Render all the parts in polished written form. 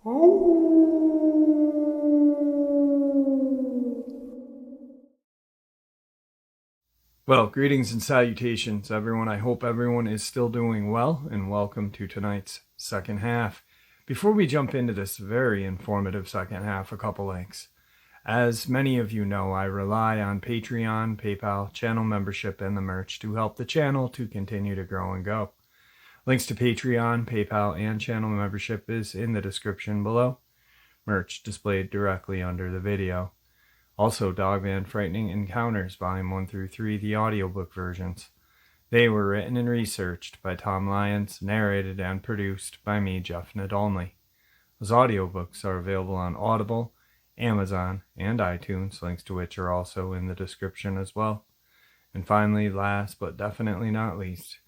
Well, greetings and salutations, everyone. I hope everyone is still doing well, and welcome to tonight's second half. Before we jump into this very informative second half, a couple links. As many of you know, I rely on Patreon, PayPal, channel membership, and the merch to help the channel to continue to grow and go. Links to Patreon, PayPal, and channel membership is in the description below. Merch displayed directly under the video. Also, Dogman Frightening Encounters, Volume 1 through 3, the audiobook versions. They were written and researched by Tom Lyons, narrated and produced by me, Jeff Nadolny. Those audiobooks are available on Audible, Amazon, and iTunes, links to which are also in the description as well. And finally, last but definitely not least,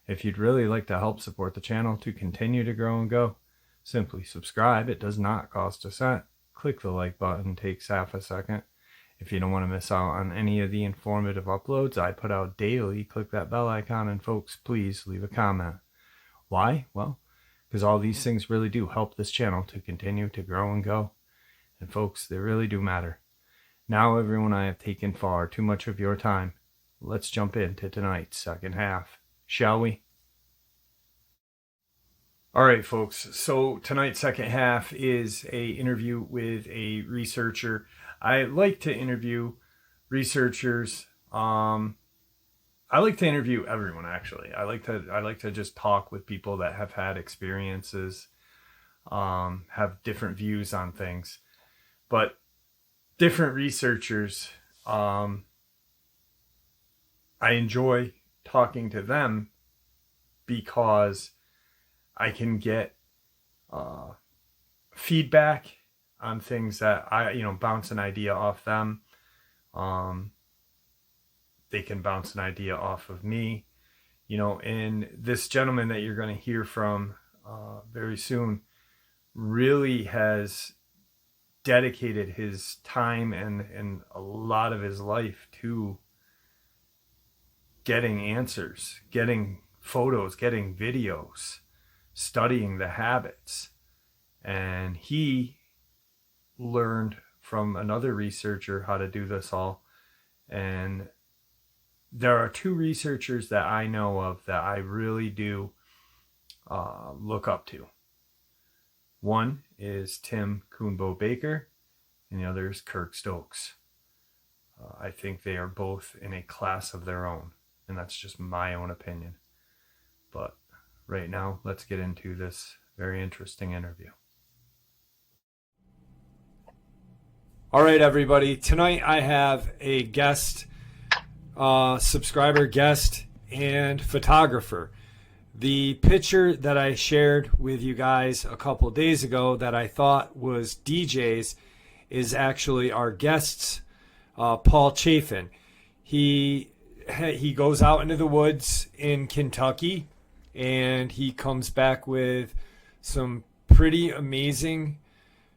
if you'd really like to help support the channel to continue to grow and go, simply subscribe. It does not cost a cent. Click the like button, takes half a second. If you don't want to miss out on any of the informative uploads I put out daily, click that bell icon, and folks, please leave a comment. Why? Well, because all these things really do help this channel to continue to grow and go. And folks, they really do matter. Now, everyone, I have taken far too much of your time. Let's jump into tonight's second half, shall we? All right, folks. So tonight's second half is an interview with a researcher. I like to interview researchers. I like to interview everyone, actually. I like to just talk with people that have had experiences, have different views on things. But different researchers, I enjoy talking to them because I can get feedback on things that I, bounce an idea off them. They can bounce an idea off of me, and this gentleman that you're going to hear from very soon really has dedicated his time and a lot of his life to getting answers, getting photos, getting videos, studying the habits. And he learned from another researcher how to do this all. And there are two researchers that I know of that I really do look up to. One is Tim Coonbo Baker, and the other is Kirk Stokes. I think they are both in a class of their own, and that's just my own opinion. But right now, let's get into this very interesting interview. All right, everybody. Tonight I have a guest, subscriber guest, and photographer. The picture that I shared with you guys a couple days ago that I thought was DJ's is actually our guest's, Paul Chaffin. He goes out into the woods in Kentucky, and he comes back with some pretty amazing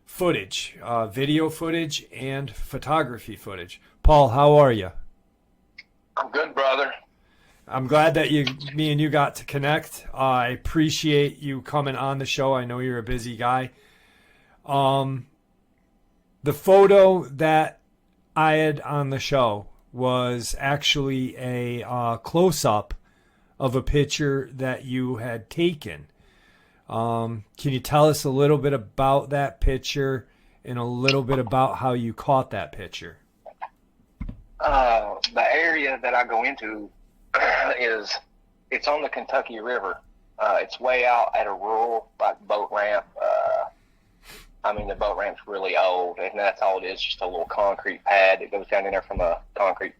footage, video footage and photography footage. Paul, how are you? I'm good, brother. I'm glad that me and you got to connect. I appreciate you coming on the show. I know you're a busy guy. The photo that I had on the show was actually a close-up of a picture that you had taken. Can you tell us a little bit about that picture and a little bit about how you caught that picture? The area that I go into it's on the Kentucky River. It's way out at a rural boat ramp. The boat ramp's really old, and that's all it is, just a little concrete pad that goes down in there from a concrete,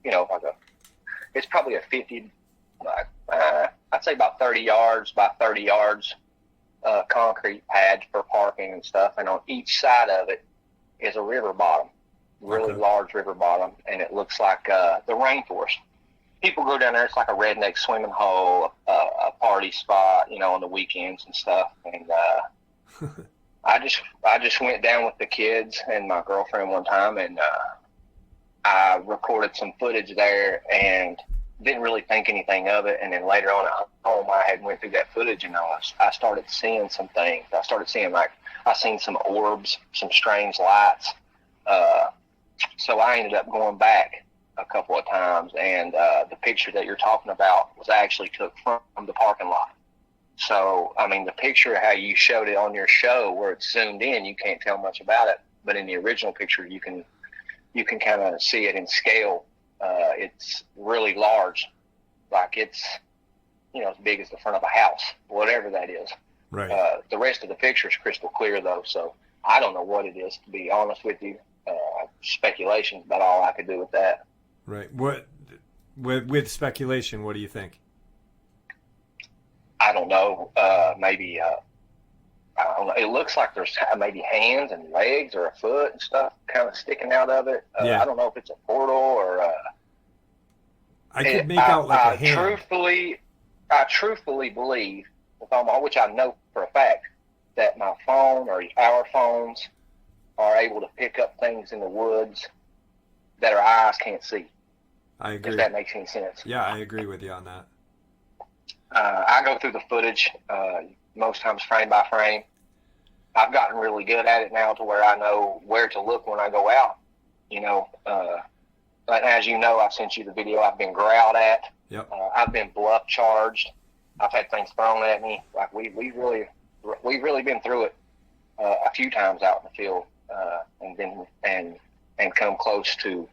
it's probably a 50, I'd say about 30 yards by 30 yards concrete pad for parking and stuff, and on each side of it is a river bottom, really large river bottom, and it looks like the rainforest. People go down there. It's like a redneck swimming hole, a party spot, on the weekends and stuff. And I just went down with the kids and my girlfriend one time, and I recorded some footage there and didn't really think anything of it. And then later on at home, I had went through that footage, and I started seeing some things. I started seeing like I seen some orbs, some strange lights. So I ended up going back a couple of times, and the picture that you're talking about was actually took from the parking lot. So, I mean, the picture, how you showed it on your show where it's zoomed in, you can't tell much about it. But in the original picture, you can kind of see it in scale. It's really large, like it's, as big as the front of a house, whatever that is. Right. The rest of the picture is crystal clear, though, so I don't know what it is, to be honest with you. Speculation is about all I could do with that. Right. What with speculation? What do you think? I don't know. Maybe I don't know. It looks like there's maybe hands and legs or a foot and stuff kind of sticking out of it. Yeah. I don't know if it's a portal or. I could make out like a hand. I truthfully believe, which I know for a fact, that my phone or our phones are able to pick up things in the woods that our eyes can't see. I agree. If that makes any sense. Yeah, I agree with you on that. I go through the footage most times frame by frame. I've gotten really good at it now to where I know where to look when I go out. But as you know, I've sent you the video. I've been growled at. Yep. I've been bluff charged. I've had things thrown at me. Like we've really been through it a few times out in the field, and come close to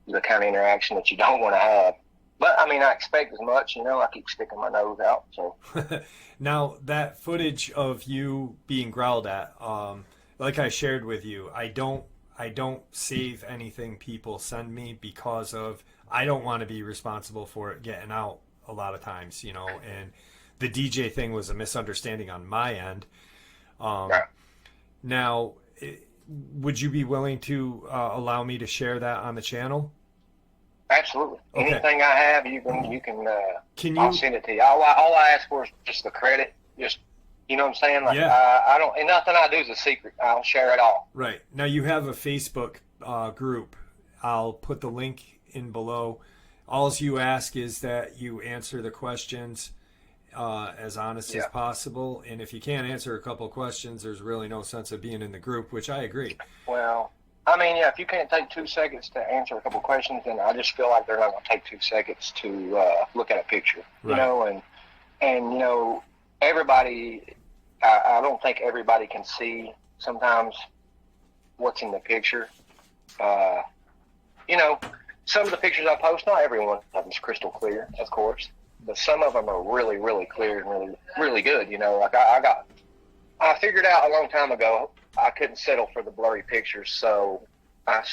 the kind of interaction that you don't want to have. But I mean, I expect as much. I keep sticking my nose out. So now that footage of you being growled at, like I shared with you, I don't save anything people send me because of I don't want to be responsible for it getting out a lot of times, and the DJ thing was a misunderstanding on my end. Now, would you be willing to allow me to share that on the channel? Absolutely. Okay. Anything I have, you can. I'll send it to you. All I ask for is just the credit. Just, you know what I'm saying? Like, yeah. I don't, and nothing I do is a secret. I'll share it all. Right. Now you have a Facebook group. I'll put the link in below. All you ask is that you answer the questions as honest as possible. And if you can't answer a couple of questions, there's really no sense of being in the group, which I agree. Well, I mean, yeah, if you can't take 2 seconds to answer a couple of questions, then I just feel like they're not going to take 2 seconds to look at a picture, right. and everybody, I don't think everybody can see sometimes what's in the picture. Some of the pictures I post, not every one of them is crystal clear, of course, but some of them are really, really clear and really, really good. Like I figured out a long time ago I couldn't settle for the blurry pictures, so I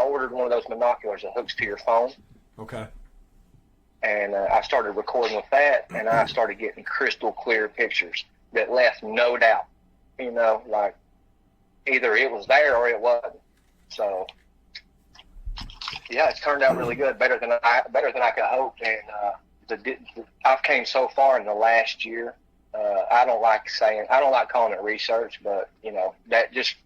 ordered one of those binoculars that hooks to your phone. Okay. And I started recording with that, and I started getting crystal clear pictures that left no doubt. Like either it was there or it wasn't. So yeah, it's turned out really good, better than I could hope. And I've came so far in the last year. I don't like calling it research, but that just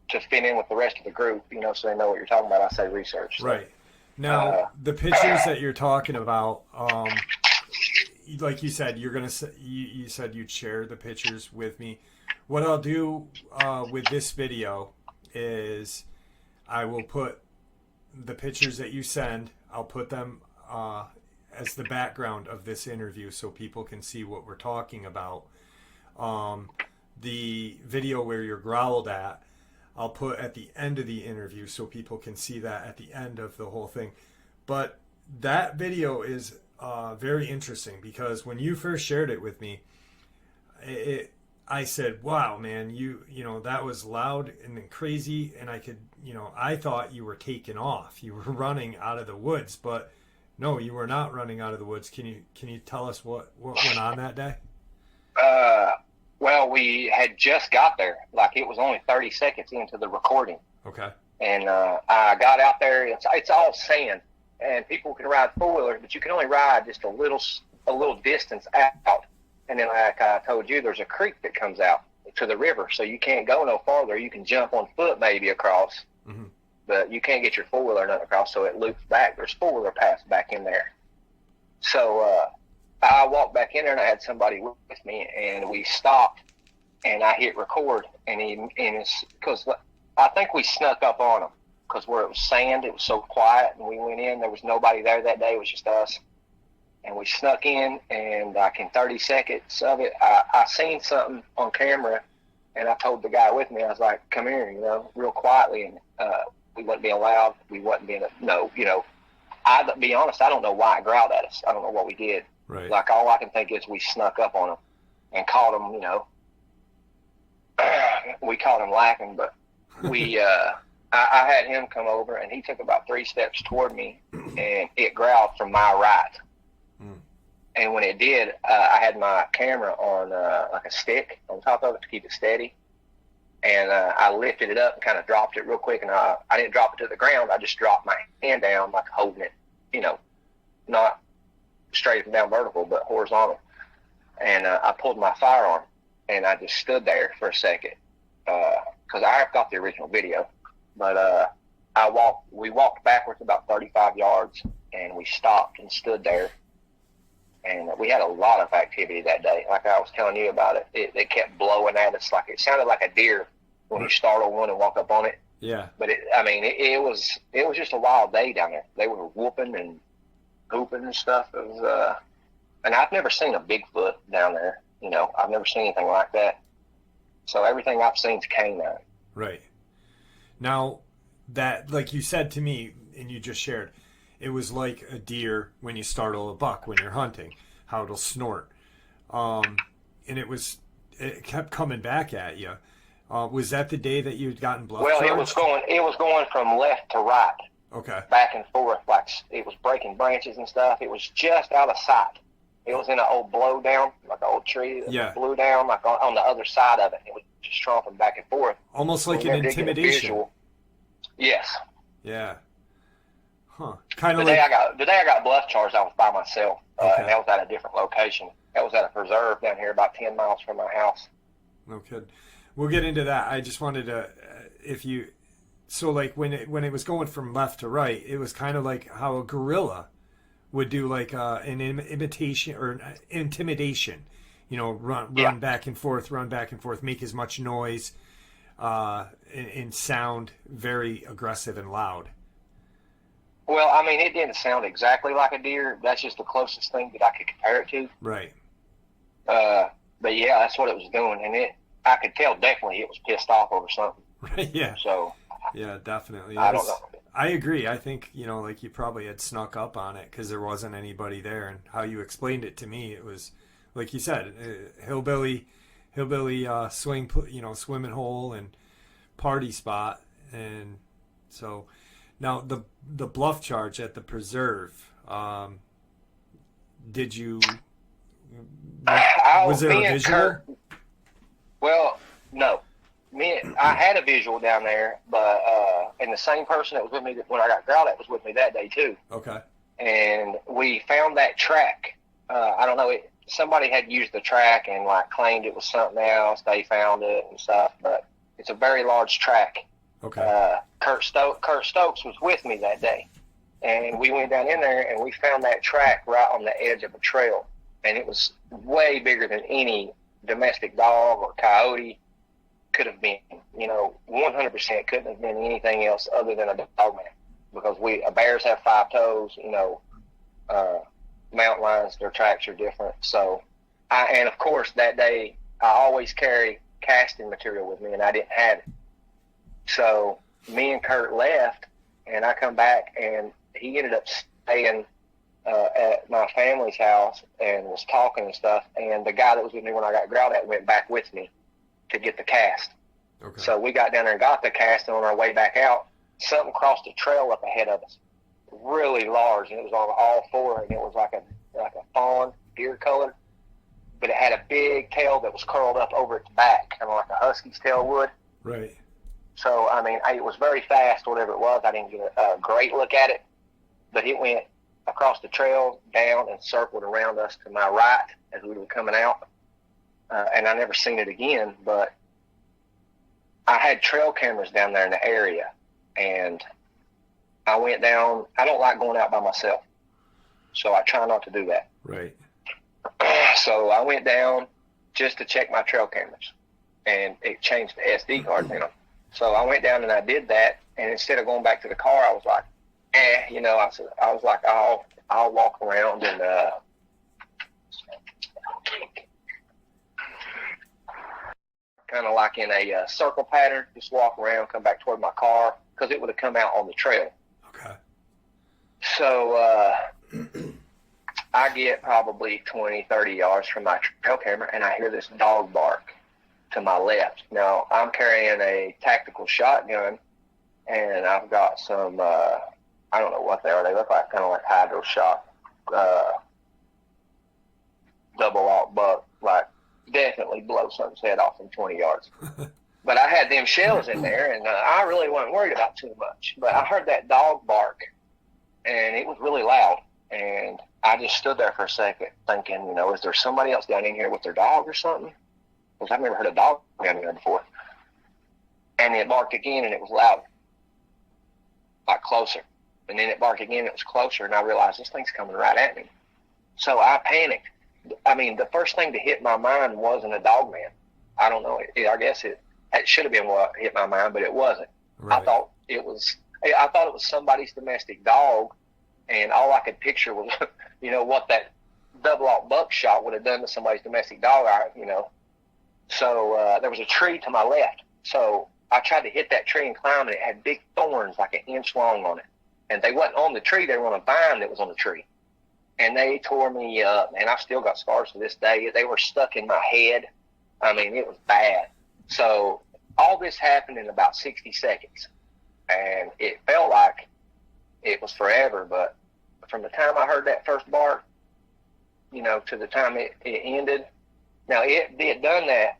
to fit in with the rest of the group, so they know what you're talking about. I say research. So, right. Now, the pictures that you're talking about, like you said, you said you'd share the pictures with me. What I'll do with this video is I will put the pictures that you send, I'll put them as the background of this interview so people can see what we're talking about. The video where you're growled at, I'll put at the end of the interview so people can see that at the end of the whole thing. But that video is very interesting because when you first shared it with me, I said, wow, man, you that was loud and crazy, and I thought you were taking off. You were running out of the woods, but no, you were not running out of the woods. Can you tell us what went on that day? Well, we had just got there. Like, it was only 30 seconds into the recording. Okay. And I got out there. It's all sand, and people can ride four-wheelers, but you can only ride just a little distance out. And then, like I told you, there's a creek that comes out to the river, so you can't go no farther. You can jump on foot maybe across, but you can't get your four-wheeler none across, so it loops back. There's four-wheeler paths back in there. So I walked back in there, and I had somebody with me, and we stopped and I hit record, and it's because I think we snuck up on him because where it was sand, it was so quiet, and we went in. There was nobody there that day. It was just us, and we snuck in, and like in 30 seconds of it, I seen something on camera, and I told the guy with me, I was like, "Come here," real quietly, and we wasn't being loud. We wasn't being to be honest, I don't know why it growled at us. I don't know what we did. Right. Like, all I can think is we snuck up on him and caught him, we caught him lacking, but I had him come over, and he took about 3 steps toward me, and it growled from my right. Mm. And when it did, I had my camera on like a stick on top of it to keep it steady. And I lifted it up and kind of dropped it real quick. And I didn't drop it to the ground. I just dropped my hand down, like holding it, not straight down vertical, but horizontal. And I pulled my firearm, and I just stood there for a second because I have got the original video. But we walked backwards about 35 yards, and we stopped and stood there. And we had a lot of activity that day. Like I was telling you about it, it kept blowing at us. Like, it sounded like a deer when you startle one and walk up on it. Yeah. But it was just a wild day down there. They were whooping and hooping and stuff. It was, and I've never seen a Bigfoot down there. I've never seen anything like that. So everything I've seen is canine. Right. Now, that, like you said to me, and you just shared, it was like a deer when you startle a buck when you're hunting, how it'll snort. And it kept coming back at you. Was that the day that you'd gotten bluff charged? Well, it was going from left to right. Okay. Back and forth, like it was breaking branches and stuff. It was just out of sight. It was in an old blow down, like an old tree that blew down, like on the other side of it. It was just tromping back and forth. Almost like an intimidation. Yes. Yeah. Huh. Kind of. The day I got bluff charged, I was by myself, and that was at a different location. That was at a preserve down here, about 10 miles from my house. No kidding. We'll get into that. I just wanted to, so like when it was going from left to right, it was kind of like how a gorilla would do, like an imitation or intimidation. Run back and forth, make as much noise, and sound very aggressive and loud. Well, it didn't sound exactly like a deer. That's just the closest thing that I could compare it to. Right. But yeah, that's what it was doing, and I could tell definitely it was pissed off over something. Right. Yeah. So. Yeah, definitely. I don't know. I agree. I think like you probably had snuck up on it because there wasn't anybody there, and how you explained it to me, it was like you said, hillbilly, swimming hole and party spot, and so. Now, the bluff charge at the preserve, did you, was there a visual? Well, no. I had a visual down there, but and the same person that was with me when I got growled at was with me that day too. Okay. And we found that track. I don't know, somebody had used the track and like claimed it was something else. They found it and stuff, but it's a very large track. Okay. Kurt Stokes was with me that day, and we went down in there and we found that track right on the edge of a trail, and it was way bigger than any domestic dog or coyote could have been. 100% couldn't have been anything else other than a dogman, because bears have 5 toes. Mountain lions, their tracks are different. So, and of course that day I always carry casting material with me, and I didn't have it. So me and Kurt left, and I come back, and he ended up staying at my family's house and was talking and stuff. And the guy that was with me when I got growled at went back with me to get the cast. Okay. So we got down there and got the cast, and on our way back out, something crossed a trail up ahead of us, really large, and it was on all 4, and it was like a fawn, deer color, but it had a big tail that was curled up over its back, kind of like a husky's tail would. Right. So, it was very fast, whatever it was. I didn't get a great look at it, but it went across the trail, down, and circled around us to my right as we were coming out. And I never seen it again, but I had trail cameras down there in the area, and I went down. I don't like going out by myself, so I try not to do that. Right. So I went down just to check my trail cameras. and it changed the SD cards in them. So I went down and I did that, and instead of going back to the car, I was like, you know, I was like, I'll walk around and kind of like in a circle pattern, just walk around, come back toward my car, because it would have come out on the trail. Okay. So I get probably 20, 30 yards from my trail camera, and I hear this dog bark to my left. Now, I'm carrying a tactical shotgun, and I've got some, I don't know what they are. They look like kind of like hydro shock, double alt buck, like definitely blow something's head off in 20 yards. But I had them shells in there, and I really wasn't worried about too much. But I heard that dog bark, and it was really loud. And I just stood there for a second thinking, you know, is there somebody else down in here with their dog or something? Because I've never heard a dog down here before. And it barked again, and it was louder, like closer. And then it barked again, it was closer, and I realized this thing's coming right at me. So I panicked. I mean, the first thing to hit my mind wasn't a Dogman. I don't know. I guess it should have been what hit my mind, but it wasn't. Right. I thought it was somebody's domestic dog, and all I could picture was, you know, what that double alt buckshot would have done to somebody's domestic dog, you know. So there was a tree to my left. So I tried to hit that tree and climb, and it had big thorns like an inch long on it. And they wasn't on the tree. They were on a vine that was on the tree. And they tore me up, and I've still got scars to this day. They were stuck in my head. I mean, it was bad. So all this happened in about 60 seconds. And it felt like it was forever. But from the time I heard that first bark, you know, to the time it ended. Now, it done that.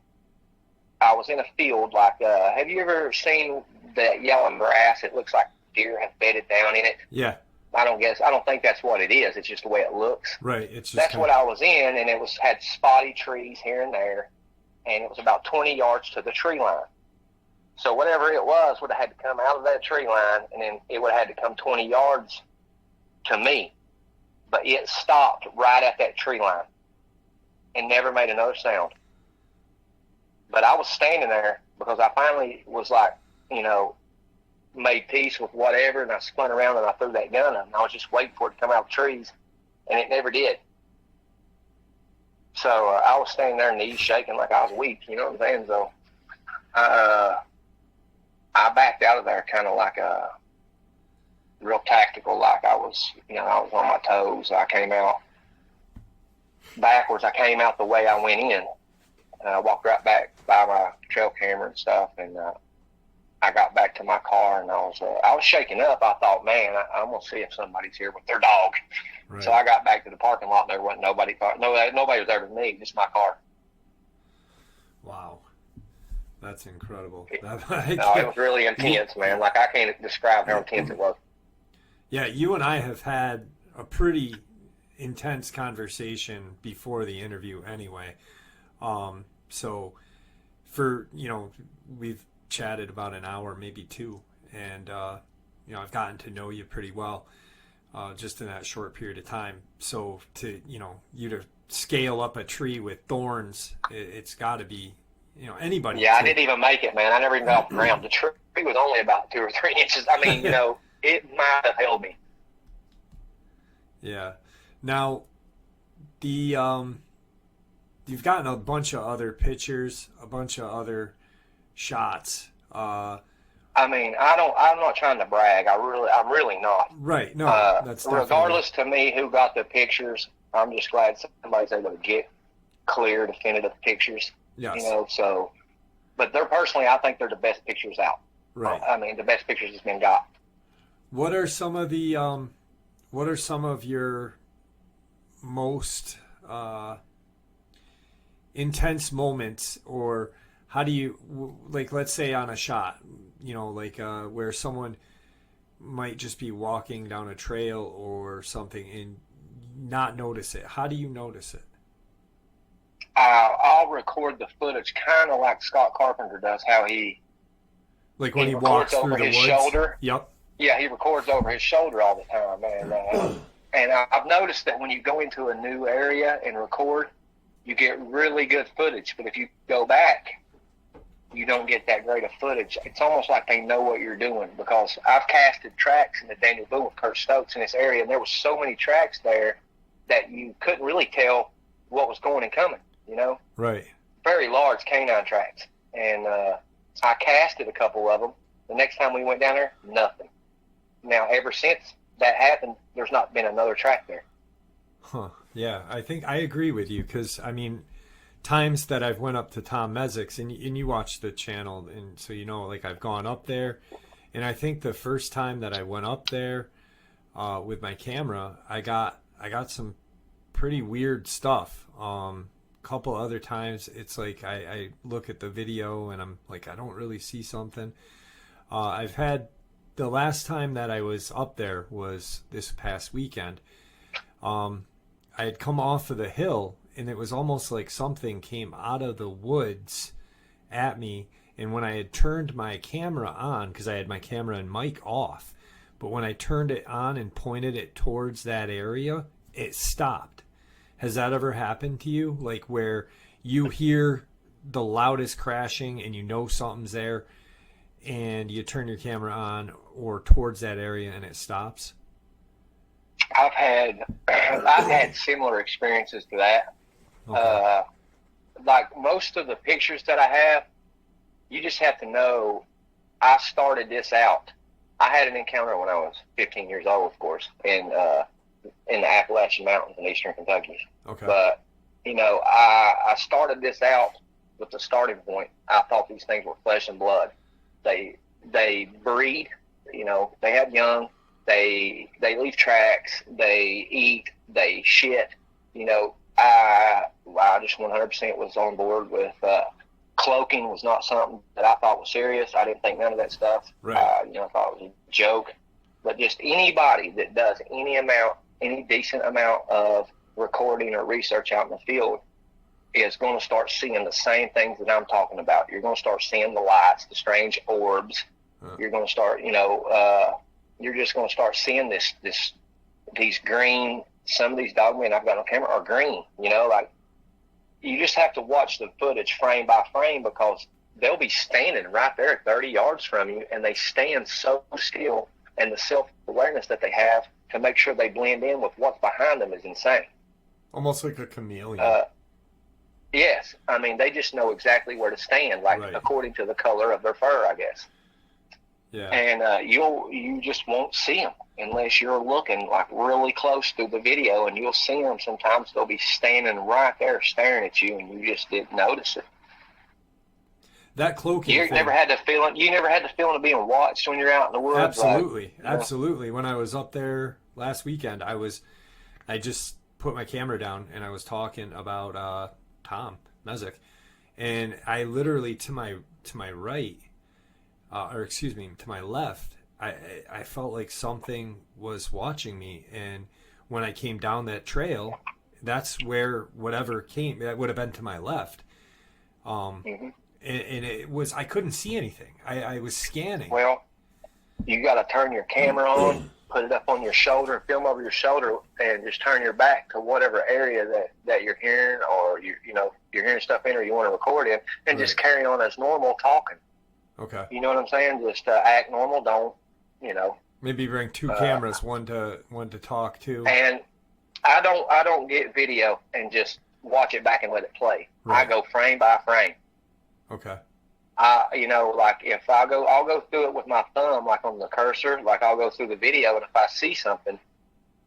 I was in a field like, have you ever seen that yellow grass? It looks like deer have bedded down in it. Yeah. I don't think that's what it is. It's just the way it looks. Right. It's just that's what I was in, and it had spotty trees here and there, and it was about 20 yards to the tree line. So whatever it was would have had to come out of that tree line, and then it would have had to come 20 yards to me. But it stopped right at that tree line and never made another sound. But I was standing there because I finally was like, you know, made peace with whatever, and I spun around and I threw that gun up, and I was just waiting for it to come out of the trees, and it never did. So I was standing there, knees shaking like I was weak, you know what I'm saying? So I backed out of there kind of like a real tactical, like I was, you know, I was on my toes. I came out backwards. I came out the way I went in. I walked right back by my trail camera and stuff, and I got back to my car, and I was shaking up. I thought, man, I'm gonna see if somebody's here with their dog. Right. So I got back to the parking lot, and there wasn't nobody. Nobody was there with me, just my car. Wow, that's incredible. It was really intense, man. Like I can't describe how intense it was. Yeah, you and I have had a pretty intense conversation before the interview, anyway. So, for we've chatted about an hour, maybe two, and I've gotten to know you pretty well just in that short period of time. So to you to scale up a tree with thorns, it's got to be anybody. Yeah, I didn't even make it, man. I never even got off the ground. The tree was only about 2 or 3 inches. I mean, it might have held me. Yeah. Now, you've gotten a bunch of other pictures, a bunch of other shots. I mean, I'm not trying to brag. I'm really not. Right. No, that's regardless to me who got the pictures. I'm just glad somebody's able to get clear, definitive pictures. Yes. So, but they're personally, I think they're the best pictures out. Right. I mean, the best pictures has been got. What are some of your most intense moments, or how do you, like, let's say on a shot, where someone might just be walking down a trail or something and not notice it? How do you notice it? I'll record the footage kind of like Scott Carpenter does, how he when he walks through over the his woods. Shoulder. Yep. Yeah, he records over his shoulder all the time, and I've noticed that when you go into a new area and record, you get really good footage. But if you go back you don't get that great of footage. It's almost like they know what you're doing, because I've casted tracks in the Daniel Boone with Kurt Stokes in this area, and there was so many tracks there that you couldn't really tell what was going and coming, you know? Right. Very large canine tracks. And I casted a couple of them. The next time we went down there, nothing. Now, ever since that happened, there's not been another track there. Huh. Yeah, I think I agree with you, because, I mean, times that I've went up to Tom Mezek's, and you watch the channel, and so you know, like, I've gone up there, and I think the first time that I went up there with my camera, I got some pretty weird stuff. Couple other times, it's like I look at the video and I'm like, I don't really see something. I've had, the last time that I was up there was this past weekend. I had come off of the hill, and it was almost like something came out of the woods at me. And when I had turned my camera on, because I had my camera and mic off, but when I turned it on and pointed it towards that area, it stopped. Has that ever happened to you? Like, where you hear the loudest crashing and you know something's there, and you turn your camera on or towards that area and it stops? I've had similar experiences to that. Okay. Like most of the pictures that I have, you just have to know I started this out. I had an encounter when I was 15 years old, of course, in the Appalachian Mountains in eastern Kentucky. Okay. But, you know, I started this out with the starting point. I thought these things were flesh and blood. They breed, you know, they have young, they leave tracks, they eat, they shit. You know, I just 100% was on board with cloaking was not something that I thought was serious. I didn't think none of that stuff. Right. You know, I thought it was a joke. But just anybody that does any decent amount of recording or research out in the field is going to start seeing the same things that I'm talking about. You're going to start seeing the lights, the strange orbs. You're going to start, you know, you're just going to start seeing these green. Some of these dogmen I've got on camera are green. You know, like, you just have to watch the footage frame by frame, because they'll be standing right there 30 yards from you, and they stand so still, and the self-awareness that they have to make sure they blend in with what's behind them is insane. Almost like a chameleon. Yes. I mean, they just know exactly where to stand, like, right, according to the color of their fur, I guess. Yeah. And you just won't see them unless you're looking, like, really close through the video, and you'll see them. Sometimes they'll be standing right there staring at you, and you just didn't notice it. That cloaking You never had the feeling of being watched when you're out in the woods. Absolutely. Like, absolutely. When I was up there last weekend, I just put my camera down and I was talking about Tom Mezek, and I literally to my right, to my left, I felt like something was watching me, and when I came down that trail, that's where whatever came, that would have been to my left. mm-hmm. And it was, I couldn't see anything. I was scanning. Well, you got to turn your camera on, put it up on your shoulder, and film over your shoulder, and just turn your back to whatever area that you're hearing, or you're hearing stuff in, or you want to record in, and just carry on as normal talking. Okay. You know what I'm saying? Just act normal. Don't, you know. Maybe bring two cameras, one to talk to. And I don't get video and just watch it back and let it play. Right. I go frame by frame. Okay. You know, like, if I'll go through it with my thumb, like on the cursor, like I'll go through the video, and if I see something,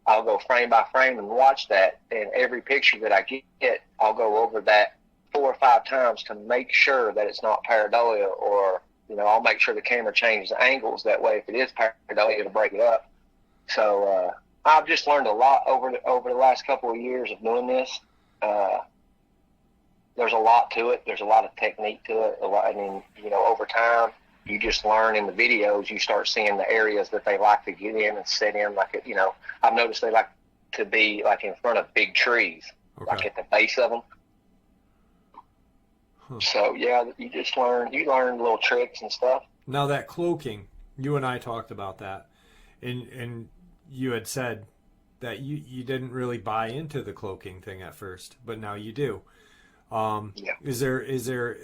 I'll go frame by frame and watch that. And every picture that I get, I'll go over that 4 or 5 times to make sure that it's not pareidolia, or, you know, I'll make sure the camera changes angles. That way, if it is pareidolia, it'll break it up. So I've just learned a lot over the last couple of years of doing this. There's a lot to it. There's a lot of technique to it. I mean, you know, over time, you just learn in the videos. You start seeing the areas that they like to get in and sit in. Like, you know, I've noticed they like to be, like, in front of big trees, like at the base of them. Huh. So, yeah, you just learn little tricks and stuff. Now, that cloaking, you and I talked about that, and you had said that you didn't really buy into the cloaking thing at first, but now you do. Yeah. Is there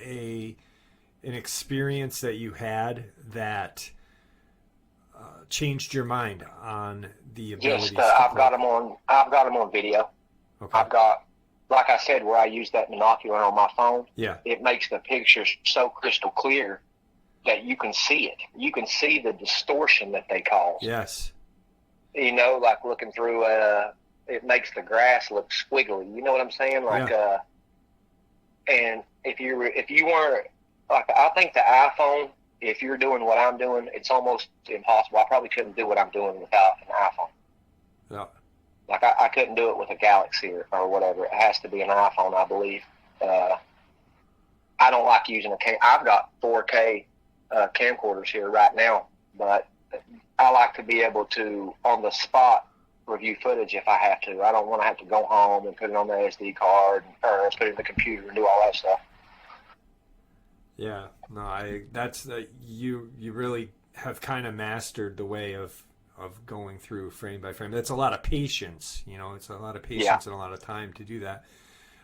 an experience that you had that changed your mind on the abilities? Yes, I've got them on. I've got them on video. Okay. I've got, like I said, where I use that binocular on my phone. Yeah. It makes the picture so crystal clear that you can see it. You can see the distortion that they cause. Yes. You know, like looking through, it makes the grass look squiggly. You know what I'm saying? Like, and if you weren't, like, I think the iPhone, if you're doing what I'm doing, it's almost impossible. I probably couldn't do what I'm doing without an iPhone. Yeah. Like, I couldn't do it with a Galaxy or whatever. It has to be an iPhone, I believe. I don't like using I've got 4K camcorders here right now, but I like to be able to, on the spot, review footage if I have to. I don't want to have to go home and put it on the SD card or put it in the computer and do all that stuff. Yeah, no, that's you really have kind of mastered the way of going through frame by frame. That's a lot of patience, you know. It's a lot of patience and a lot of time to do that.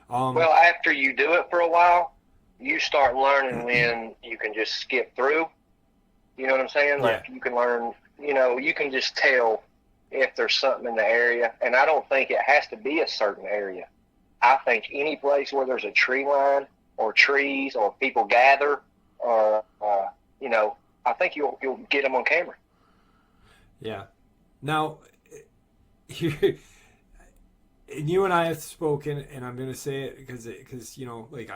Well, after you do it for a while, you start learning when you can just skip through. You know what I'm saying? Like, you can learn, you know, you can just tell if there's something in the area. And I don't think it has to be a certain area. I think any place where there's a tree line or trees or people gather, or you know, I think you'll get them on camera. Yeah. Now, and you and I have spoken, and I'm going to say it because you know, like,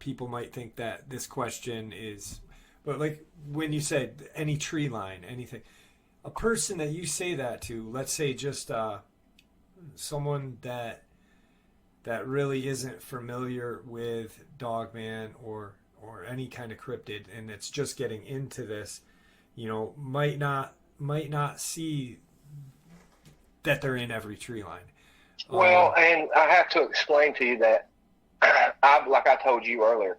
people might think that this question is, but like when you said any tree line, anything, a person that you say that to, let's say just someone that really isn't familiar with Dogman or any kind of cryptid, and it's just getting into this, you know, might not see that they're in every tree line. Well, and I have to explain to you that, like I told you earlier,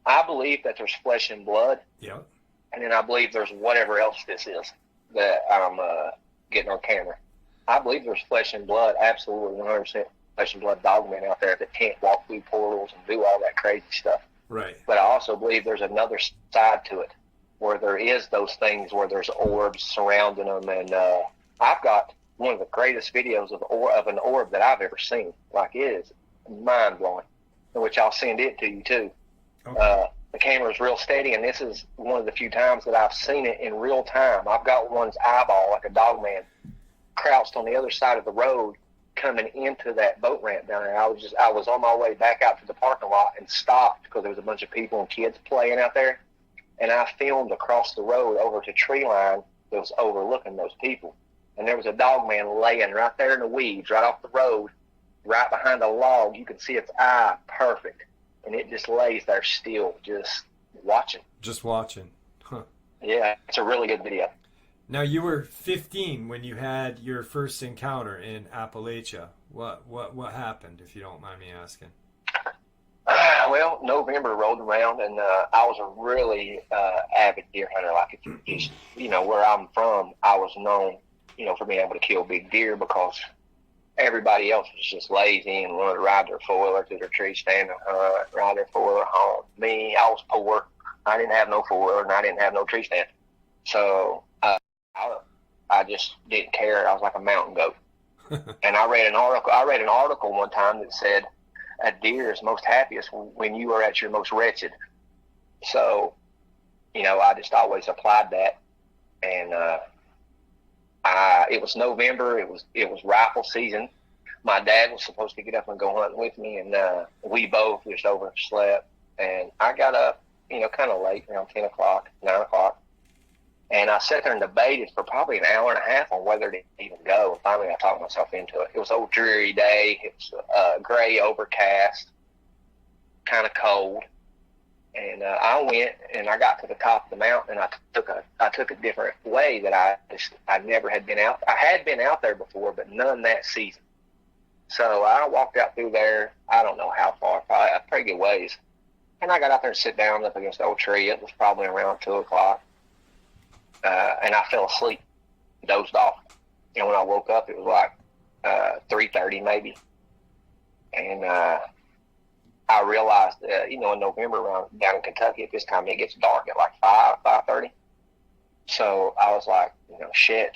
I believe that there's flesh and blood. Yeah. And then I believe there's whatever else this is that I'm getting on camera. I believe there's flesh and blood, absolutely 100% flesh and blood dogmen out there that can't walk through portals and do all that crazy stuff. Right. But I also believe there's another side to it where there is those things where there's orbs surrounding them. And I've got one of the greatest videos of an orb that I've ever seen. Like, it is mind-blowing, which I'll send it to you too. Okay. The camera's real steady, and this is one of the few times that I've seen it in real time. I've got one's eyeball, like a dogman, crouched on the other side of the road coming into that boat ramp down there. I was on my way back out to the parking lot and stopped because there was a bunch of people and kids playing out there, and I filmed across the road over to tree line that was overlooking those people. And there was a dogman laying right there in the weeds, right off the road, right behind a log. You could see its eye perfect. And it just lays there still, just watching. Just watching. Huh. Yeah, it's a really good video. Now, you were 15 when you had your first encounter in Appalachia. What happened, if you don't mind me asking? Well, November rolled around, and I was a really avid deer hunter. Like, if you just, you know, where I'm from, I was known, you know, for being able to kill big deer because everybody else was just lazy and wanted to ride their four-wheeler to their tree stand and ride their four-wheeler home. Me, I was poor. I didn't have no four-wheeler, and I didn't have no tree stand. So I just didn't care. I was like a mountain goat. And I read an article one time that said a deer is most happiest when you are at your most wretched. So, you know, I just always applied that. And it was November. It was rifle season. My dad was supposed to get up and go hunting with me, and we both just overslept. And I got up, you know, kind of late, around 10 o'clock, 9 o'clock. And I sat there and debated for probably an hour and a half on whether to even go. And finally, I talked myself into it. It was an old dreary day. It was gray, overcast, kind of cold. And I went and I got to the top of the mountain, and I took a different way that I never had been out. I had been out there before, but none that season. So I walked out through there. I don't know how far, probably a pretty good ways. And I got out there and sit down up against the old tree. It was probably around 2 o'clock. And I fell asleep, dozed off. And when I woke up, it was like 3:30 maybe. And I realized, in November around down in Kentucky at this time, it gets dark at like 5:30. So I was like, shit,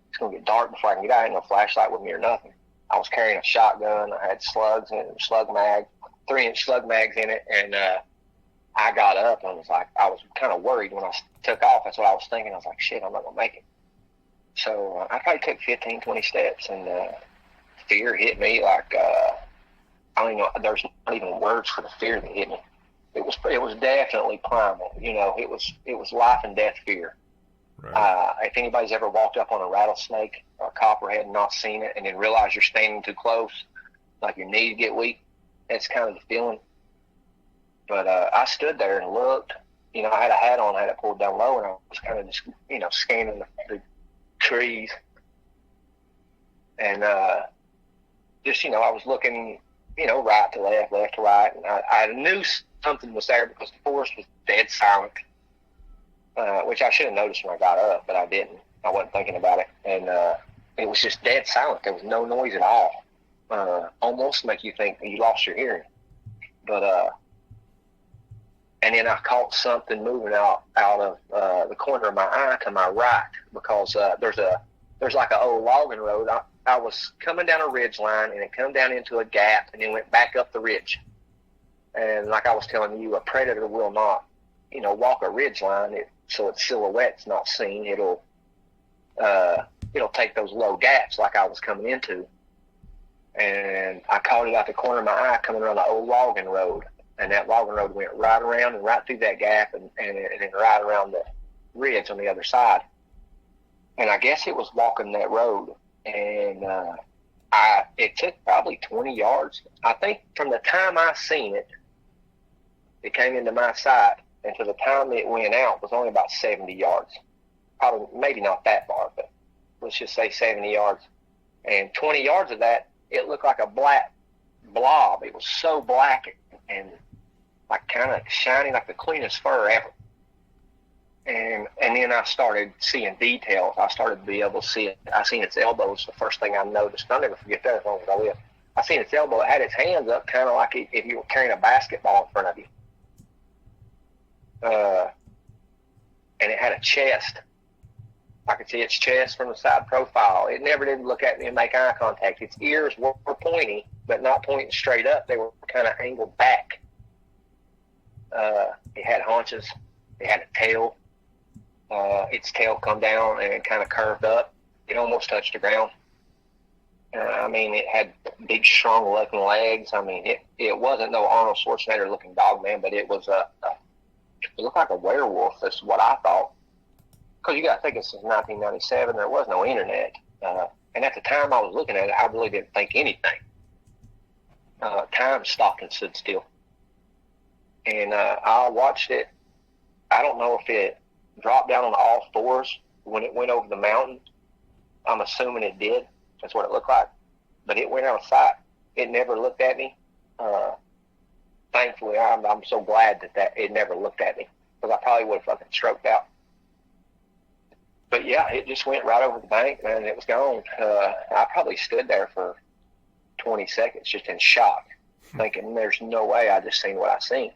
it's going to get dark before I can get out. Ain't no flashlight with me or nothing. I was carrying a shotgun. I had slugs and slug mag, 3-inch slug mags in it. And I got up and I was kind of worried when I took off. That's what I was thinking. I was like, shit, I'm not going to make it. So I probably took 15, 20 steps, and fear hit me like, I don't even know, there's not even words for the fear that hit me. It was definitely primal. It was life and death fear. Right. If anybody's ever walked up on a rattlesnake or a copperhead and not seen it and then realize you're standing too close, like your knees get weak, that's kind of the feeling. But I stood there and looked. I had a hat on, I had it pulled down low, and I was kind of just, scanning the trees. And just, I was looking, right to left, left to right. And I knew something was there because the forest was dead silent. Which I should have noticed when I got up, but I didn't. I wasn't thinking about it. And it was just dead silent. There was no noise at all. Almost make you think you lost your hearing. But and then I caught something moving out of the corner of my eye to my right, because there's like an old logging road. I was coming down a ridge line, and it come down into a gap and then went back up the ridge. And like I was telling you, a predator will not, walk a ridge line so its silhouette's not seen. It'll take those low gaps like I was coming into. And I caught it out the corner of my eye coming around the old logging road. And that logging road went right around and right through that gap and then right around the ridge on the other side. And I guess it was walking that road. And it took probably 20 yards. I think from the time I seen it, it came into my sight, and to the time it went out was only about 70 yards. Probably, maybe not that far, but let's just say 70 yards. And 20 yards of that, it looked like a black blob. It was so black and like kind of shiny, like the cleanest fur ever. And then I started seeing details. I started to be able to see it. I seen its elbows. The first thing I noticed. I'll never forget that as long as I live. I seen its elbow. It had its hands up, kind of like if you were carrying a basketball in front of you. And it had a chest. I could see its chest from the side profile. It never did look at me and make eye contact. Its ears were pointy, but not pointing straight up. They were kind of angled back. It had haunches. It had a tail. Its tail come down and kind of curved up. It almost touched the ground. It had big, strong-looking legs. It wasn't no Arnold Schwarzenegger-looking Dogman, but it was it looked like a werewolf. That's what I thought. Because you got to think it's since 1997. There was no internet. And at the time I was looking at it, I really didn't think anything. Time stopped and stood still. And I watched it. I don't know if it dropped down on all fours when it went over the mountain. I'm assuming it did. That's what it looked like. But it went out of sight. It never looked at me. Thankfully, I'm so glad that it never looked at me, because I probably would have fucking stroked out. But yeah, it just went right over the bank, man, and it was gone. I probably stood there for 20 seconds just in shock, thinking there's no way I just seen what I seen.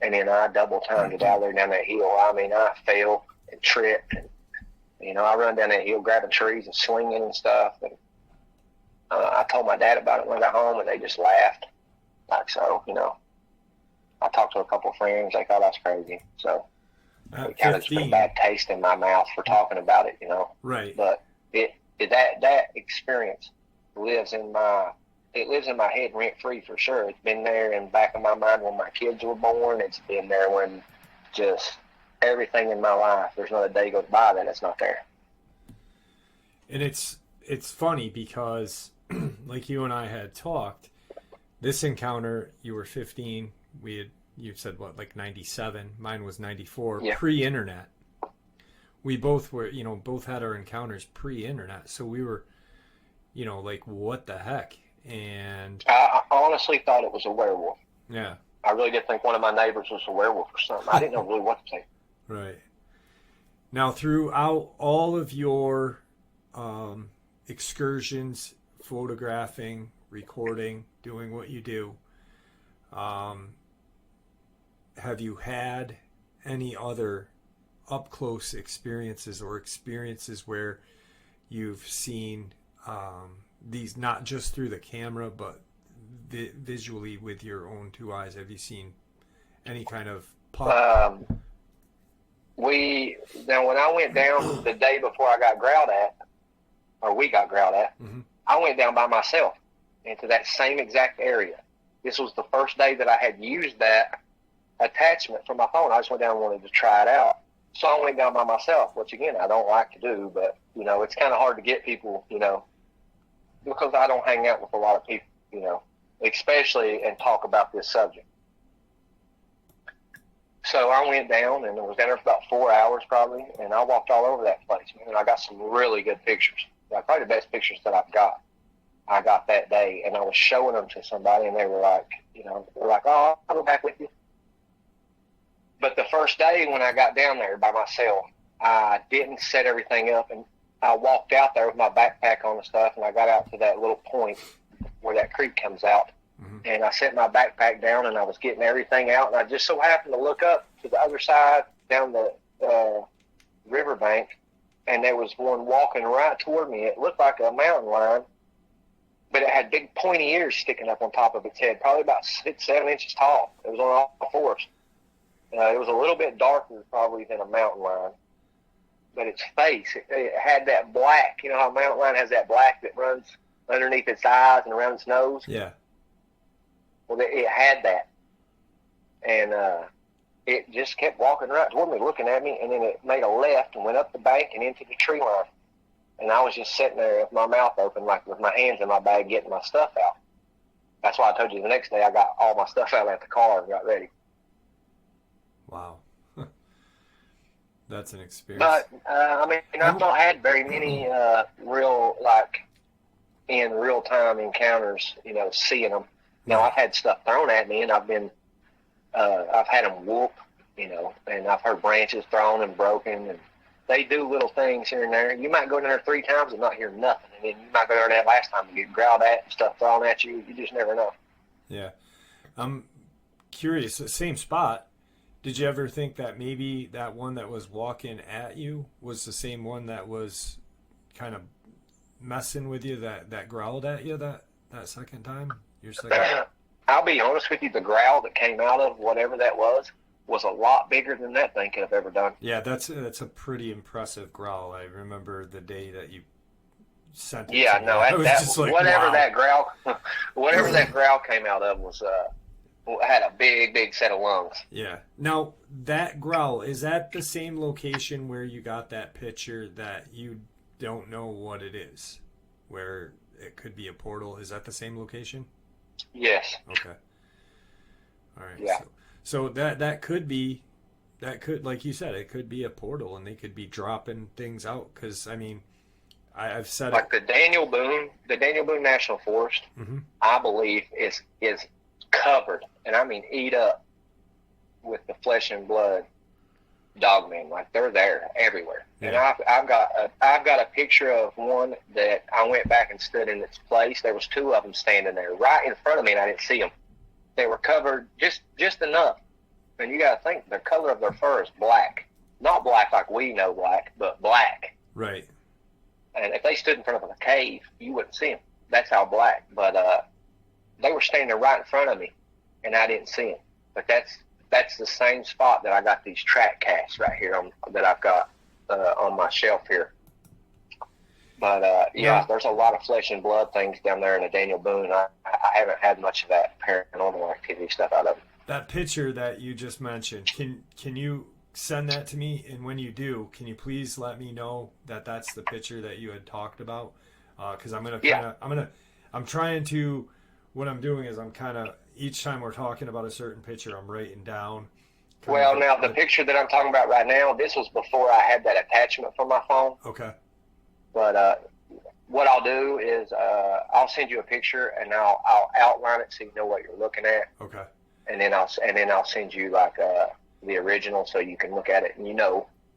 And then I double timed it out there down that hill. I fell and tripped. And, I run down that hill grabbing trees and swinging and stuff. And I told my dad about it when I got home, and they just laughed. Like, so, I talked to a couple of friends. They thought I was crazy. So it kind of just put a bad taste in my mouth for talking about it, Right. But that experience lives in my head rent free for sure. It's been there in the back of my mind when my kids were born. It's been there when just everything in my life. There's not a day goes by that it's not there. And it's funny because like you and I had talked, this encounter, you were 15, you said what, like 97, mine was 94, yeah. Pre-internet. We both were, both had our encounters pre-internet, so we were, like, what the heck? And I honestly thought it was a werewolf. Yeah. I really did think one of my neighbors was a werewolf or something. I didn't know really what to think. Right. Now, throughout all of your excursions, photographing, recording, doing what you do, Have you had any other up close experiences or experiences where you've seen these, not just through the camera, but visually with your own two eyes? Have you seen any kind of Now, when I went down the day before I got growled at, or we got growled at, mm-hmm. I went down by myself into that same exact area. This was the first day that I had used that attachment for my phone. I just went down and wanted to try it out. So I went down by myself, which again, I don't like to do, but it's kind of hard to get people, because I don't hang out with a lot of people, especially and talk about this subject. So I went down and I was down there for about 4 hours probably, and I walked all over that place, man. And I got some really good pictures. Like probably the best pictures that I got that day, and I was showing them to somebody, and they were like, oh, I'll go back with you. But the first day when I got down there by myself, I didn't set everything up, and I walked out there with my backpack on and stuff, and I got out to that little point where that creek comes out, mm-hmm. and I set my backpack down, and I was getting everything out, and I just so happened to look up to the other side down the riverbank, and there was one walking right toward me. It looked like a mountain lion, but it had big pointy ears sticking up on top of its head, probably about 6-7 inches tall. It was on all fours. It was a little bit darker probably than a mountain lion, but its face, it had that black. You know how a mountain lion has that black that runs underneath its eyes and around its nose? Yeah. Well, it had that. And it just kept walking right toward me, looking at me, and then it made a left and went up the bank and into the tree line. And I was just sitting there with my mouth open, like with my hands in my bag, getting my stuff out. That's why I told you the next day I got all my stuff out of the car and got ready. Wow. That's an experience. But, I've not had very many in real-time encounters, seeing them. Now, I've had stuff thrown at me, and I've had them whoop, and I've heard branches thrown and broken, and they do little things here and there. You might go in there 3 times and not hear nothing, and then you might go there that last time and get growled at and stuff thrown at you. You just never know. Yeah. I'm curious, the same spot. Did you ever think that maybe that one that was walking at you was the same one that was kind of messing with you, that growled at you that second time? I'll be honest with you, the growl that came out of whatever that was a lot bigger than that thing could have ever done. Yeah, that's a pretty impressive growl. I remember the day that you sent it Yeah, to no, me. Whatever wow. that growl came out of was had a big set of lungs. Yeah. Now, that growl, is that the same location where you got that picture that you don't know what it is, where it could be a portal? Is that the same location? Yes. Okay. All right. Yeah. So that could, like you said, it could be a portal, and they could be dropping things out. Because I've said like the Daniel Boone National Forest, mm-hmm. I believe is covered, and I mean eat up with the flesh and blood dogman. Like they're there everywhere. Yeah. And I've got a picture of one that I went back and stood in its place. There was 2 of them standing there right in front of me, and I didn't see them. They were covered just enough. And you got to think the color of their fur is black, not black like we know black, but black. Right. And if they stood in front of a cave, you wouldn't see them. That's how black. But they were standing there right in front of me, and I didn't see them. But that's the same spot that I got these track casts right here that I've got on my shelf here. But there's a lot of flesh and blood things down there in the Daniel Boone. I haven't had much of that paranormal activity stuff out of it. That picture that you just mentioned, can you send that to me? And when you do, can you please let me know that that's the picture that you had talked about? Because what I'm doing is I'm kind of, each time we're talking about a certain picture, I'm writing down. Well, now the picture that I'm talking about right now, this was before I had that attachment for my phone. Okay. But what I'll do is I'll send you a picture, and I'll outline it so you know what you're looking at. Okay. And then I'll send you like the original so you can look at it and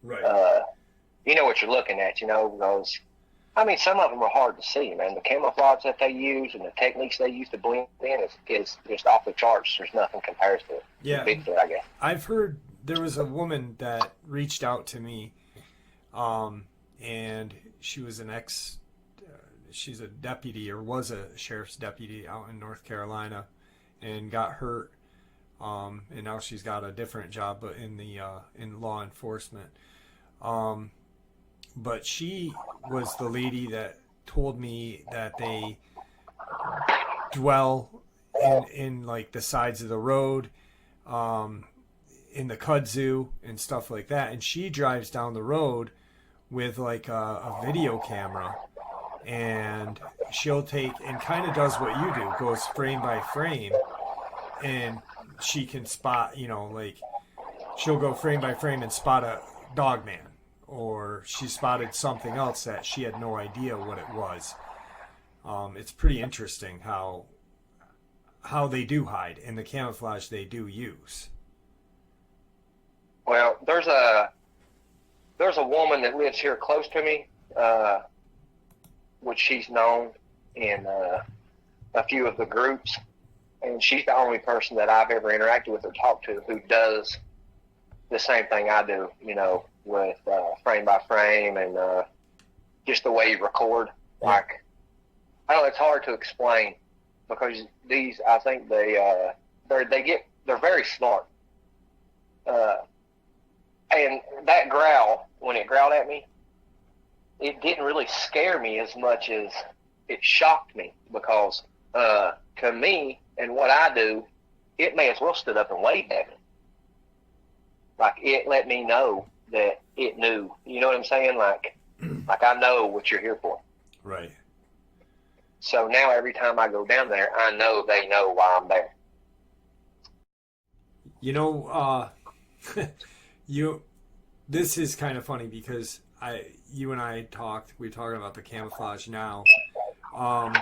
Right. You know what you're looking at, because I mean, some of them are hard to see, man. The camouflage that they use and the techniques they use to blend in is just off the charts. There's nothing compares to it. Yeah. Bigfoot, I guess. I've heard there was a woman that reached out to me, and she was she's a deputy, or was a sheriff's deputy out in North Carolina, and got hurt. And now she's got a different job, but in law enforcement. But she was the lady that told me that they dwell in like the sides of the road, in the kudzu and stuff like that. And she drives down the road with like a video camera, and she'll take and kind of does what you do, goes frame by frame, and she can spot, like she'll go frame by frame and spot a Dogman, or she spotted something else that she had no idea what it was. It's pretty interesting how they do hide and the camouflage they do use. Well, there's a woman that lives here close to me, which she's known in a few of the groups, and she's the only person that I've ever interacted with or talked to who does the same thing I do, with frame by frame and just the way you record. Like, I don't know, it's hard to explain because these, I think they're very smart. And that growl, when it growled at me, it didn't really scare me as much as it shocked me, because to me and what I do, it may as well stood up and waved at me. Like, it let me know that it knew. You know what I'm saying? Like I know what you're here for. Right. So now every time I go down there, I know they know why I'm there. This is kind of funny because you and I we're talking about the camouflage now. I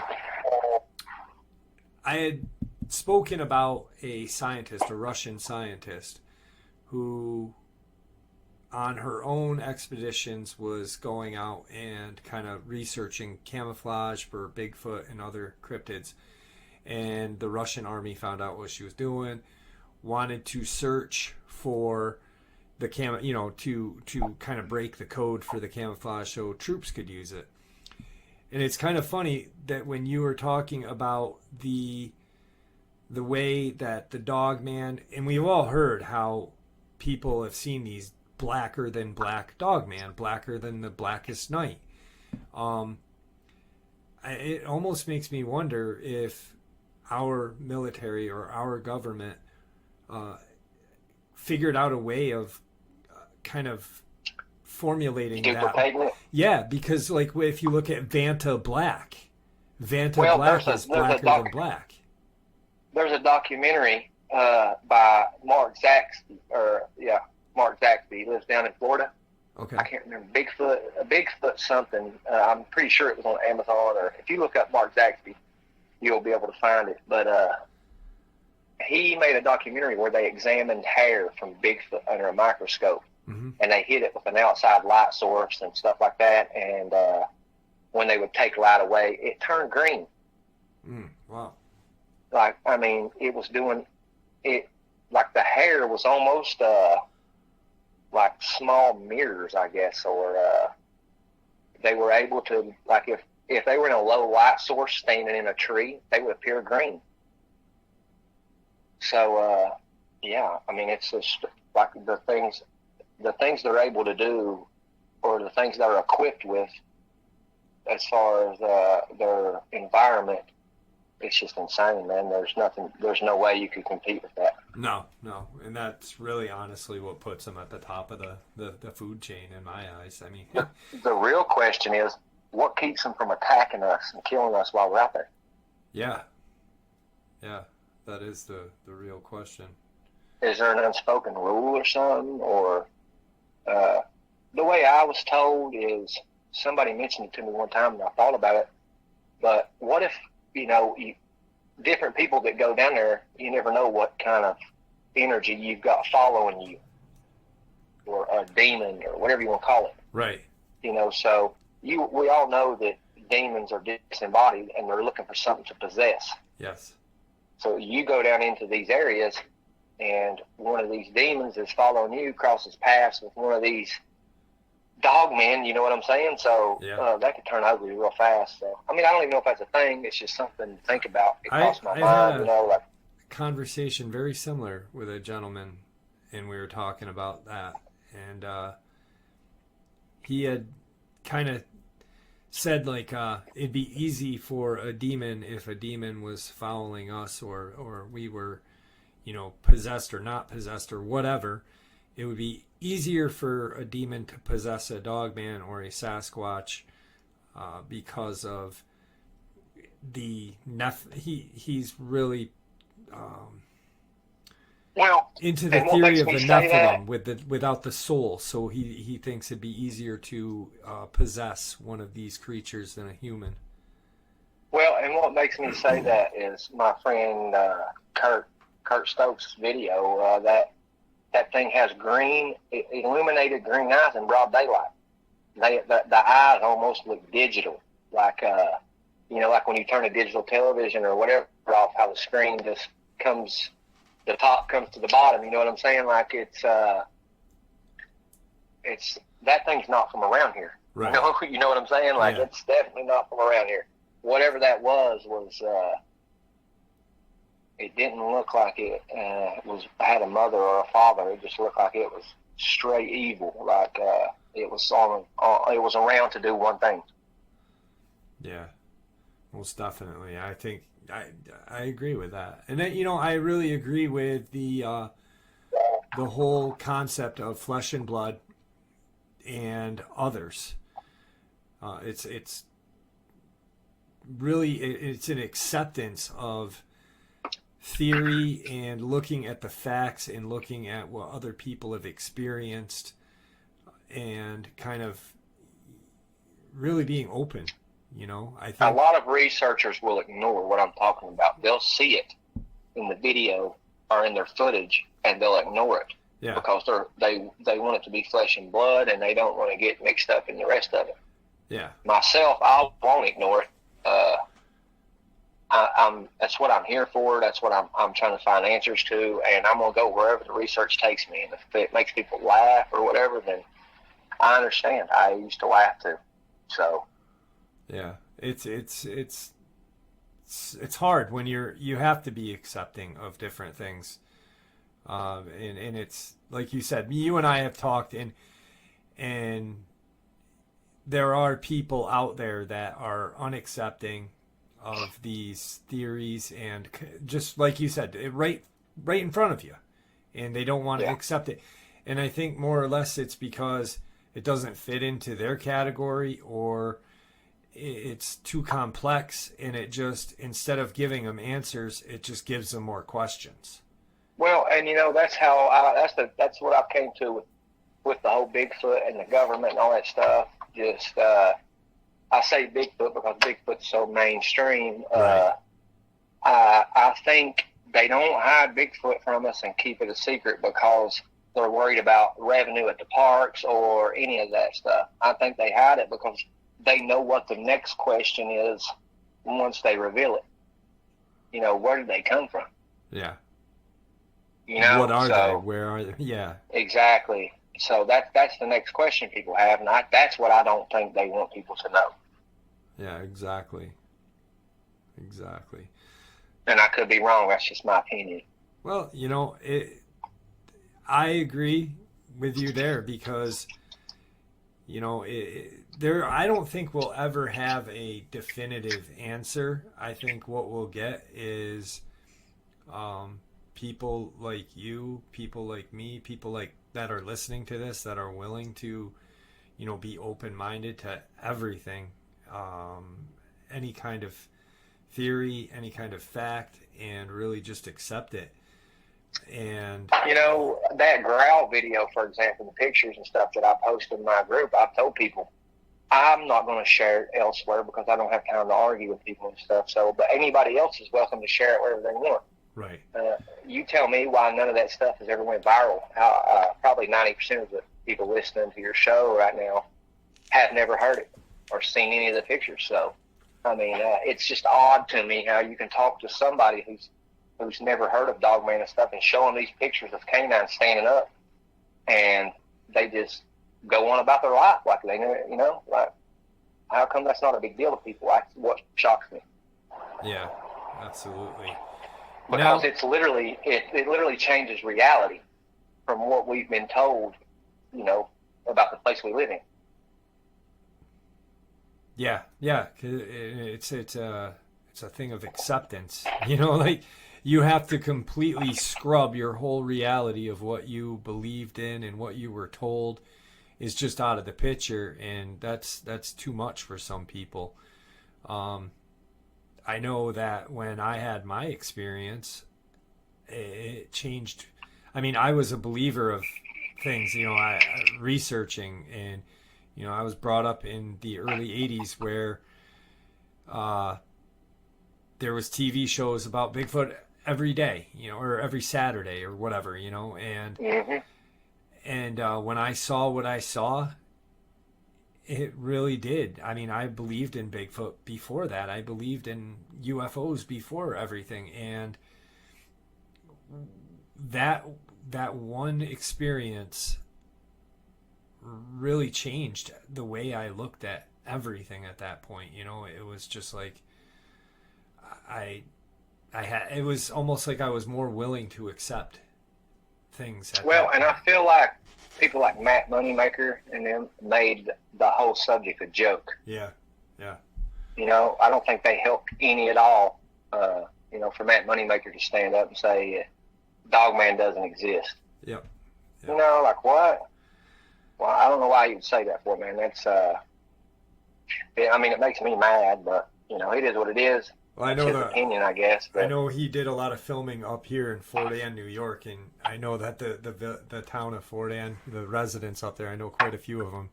had spoken about a Russian scientist, who on her own expeditions was going out and kind of researching camouflage for Bigfoot and other cryptids. And the Russian army found out what she was doing, wanted to search for the to kind of break the code for the camouflage so troops could use it. And it's kind of funny that when you were talking about the way that the Dogman, and we've all heard how people have seen these blacker than black Dogman, blacker than the blackest night. It almost makes me wonder if our military or our government figured out a way of kind of formulating that. Yeah, because like if you look at Vanta Black is blacker than black. There's a documentary by Mark Zaxby, Mark Zaxby. He lives down in Florida. Okay. I can't remember. Bigfoot something. I'm pretty sure it was on Amazon, or if you look up Mark Zaxby, you'll be able to find it. But he made a documentary where they examined hair from Bigfoot under a microscope, and they hit it with an outside light source and stuff like that. And when they would take light away, it turned green. Wow. Like, I mean, it was doing it, like the hair was almost like small mirrors, I guess, or they were able to, like, if they were in a low light source standing in a tree, they would appear green. So, yeah, I mean, it's just like the things they're able to do, or the things they're equipped with as far as their environment. It's just insane, man. There's no way you could compete with that. No. And that's really honestly what puts them at the top of the food chain in my eyes. I mean, the real question is, what keeps them from attacking us and killing us while we're out there? Yeah, that is the real question. Is there an unspoken rule or something? Or the way I was told is, somebody mentioned it to me one time and I thought about it, but what if, different people that go down there, you never know what kind of energy you've got following you, or a demon, or whatever you want to call it. Right. So we all know that demons are disembodied and they're looking for something to possess. Yes. So you go down into these areas and one of these demons is following you, crosses paths with one of these dogmen, you know what I'm saying? So that could turn ugly real fast. So, I mean, I don't even know if that's a thing. It's just something to think about. It crossed my mind, you know, like conversation very similar with a gentleman, and we were talking about that, and he had kind of said like it'd be easy for a demon if a demon was following us or we were, you know, possessed or not possessed or whatever. It would be easier for a demon to possess a Dogman or a Sasquatch because of the he's really into the theory of the Nephilim without the soul. So he thinks it'd be easier to possess one of these creatures than a human. Well, and what makes me say that is my friend Kurt Stokes' video that thing has illuminated green eyes in broad daylight. The eyes almost look digital, like you know, like when you turn a digital television or whatever off, how the screen just comes, the top comes to the bottom. You know what I'm saying? Like it's that thing's not from around here. Right. You know what I'm saying? Like it's definitely not from around here. Whatever that was it didn't look like it had a mother or a father. It just looked like it was straight evil. Like it was around to do one thing. Yeah, most definitely. I think I agree with that, and then, you know, I really agree with the whole concept of flesh and blood and others. It's really it's an acceptance of theory and looking at the facts and looking at what other people have experienced and kind of really being open, you know. I think a lot of researchers will ignore what I'm talking about. They'll see it in the video or in their footage and they'll ignore it because they want it to be flesh and blood and they don't want to get mixed up in the rest of it. Yeah. Myself, I won't ignore it. That's what I'm here for. That's what I'm trying to find answers to, and I'm gonna go wherever the research takes me. And if it makes people laugh or whatever, then I understand. I used to laugh too. So yeah, it's hard when you have to be accepting of different things, and it's like you said, you and I have talked, and there are people out there that are unaccepting of these theories, and just like you said, right in front of you, and they don't want to accept it. And I think more or less it's because it doesn't fit into their category, or it's too complex, and it just, instead of giving them answers, it just gives them more questions. Well, and you know, that's how that's what I came to with the whole Bigfoot and the government and all that stuff. Just I say Bigfoot because Bigfoot's so mainstream. Right. I think they don't hide Bigfoot from us and keep it a secret because they're worried about revenue at the parks or any of that stuff. I think they hide it because they know what the next question is once they reveal it. You know, where did they come from? Yeah. You know, what are they? Where are they? Yeah. Exactly. So that's the next question people have, and that's what I don't think they want people to know. Yeah, exactly. Exactly. And I could be wrong. That's just my opinion. Well, you know, I agree with you there because, you know, I don't think we'll ever have a definitive answer. I think what we'll get is people like you, people like me, people like that are listening to this, that are willing to, you know, be open-minded to everything, any kind of theory, any kind of fact, and really just accept it. And you know, that growl video, for example, the pictures and stuff that I post in my group, I've told people I'm not going to share it elsewhere because I don't have time to argue with people and stuff. So, but anybody else is welcome to share it wherever they want. Right. You tell me why none of that stuff has ever went viral. Probably 90% of the people listening to your show right now have never heard it. or seen any of the pictures. So, I mean, it's just odd to me how you can talk to somebody who's never heard of Dogman and stuff and show them these pictures of canines standing up, and they just go on about their life like they never, you know, like, how come that's not a big deal to people? That's what shocks me. Yeah, absolutely. Because it's literally, it literally changes reality from what we've been told, you know, about the place we live in. Yeah, 'cause it's a thing of acceptance. You know, like you have to completely scrub your whole reality of what you believed in and what you were told is just out of the picture, and that's too much for some people. I know that when I had my experience, it changed. I mean, I was a believer of things, you know, researching, and you know, I was brought up in the early 80s where there was TV shows about Bigfoot every day, you know, or every Saturday or whatever, you know, and when I saw what I saw, it really did. I mean, I believed in Bigfoot before that. I believed in UFOs before everything, and that one experience really changed the way I looked at everything at that point. You know, it was just like it was almost like I was more willing to accept things. I feel like people like Matt Moneymaker and them made the whole subject a joke. Yeah. You know, I don't think they helped any at all. You know, for Matt Moneymaker to stand up and say Dogman doesn't exist. Yep. You know, like what? Well, I don't know why you would say that for, man. That's I mean, it makes me mad, but you know, it is what it is. Well, I know his opinion, I guess. But I know he did a lot of filming up here in Fort Ann, New York, and I know that the town of Fort Ann, the residents up there, I know quite a few of them,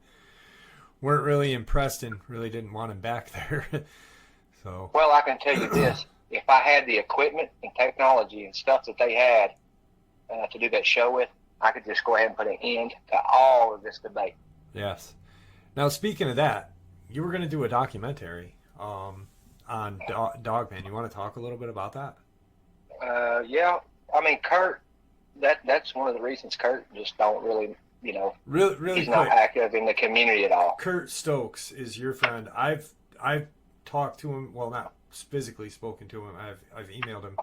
weren't really impressed and really didn't want him back there. So. Well, I can tell you this: if I had the equipment and technology and stuff that they had to do that show with, I could just go ahead and put an end to all of this debate. Yes. Now, speaking of that, you were going to do a documentary on Dogman. You want to talk a little bit about that? Yeah. I mean, Kurt, that's one of the reasons Kurt just don't really, you know, really he's not active in the community at all. Kurt Stokes is your friend. I've talked to him. Well, not physically spoken to him. I've emailed him.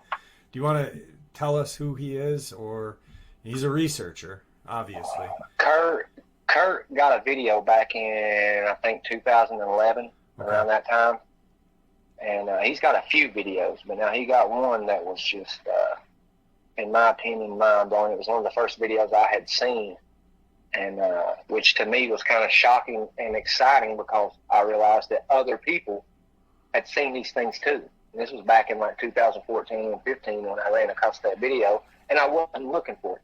Do you want to tell us who he is? Or he's a researcher, obviously. Kurt got a video back in, I think, 2011, around that time. And he's got a few videos, but now he got one that was just, in my opinion, mind-blowing. It was one of the first videos I had seen, and which to me was kind of shocking and exciting because I realized that other people had seen these things too. And this was back in like 2014 and 15 when I ran across that video, and I wasn't looking for it.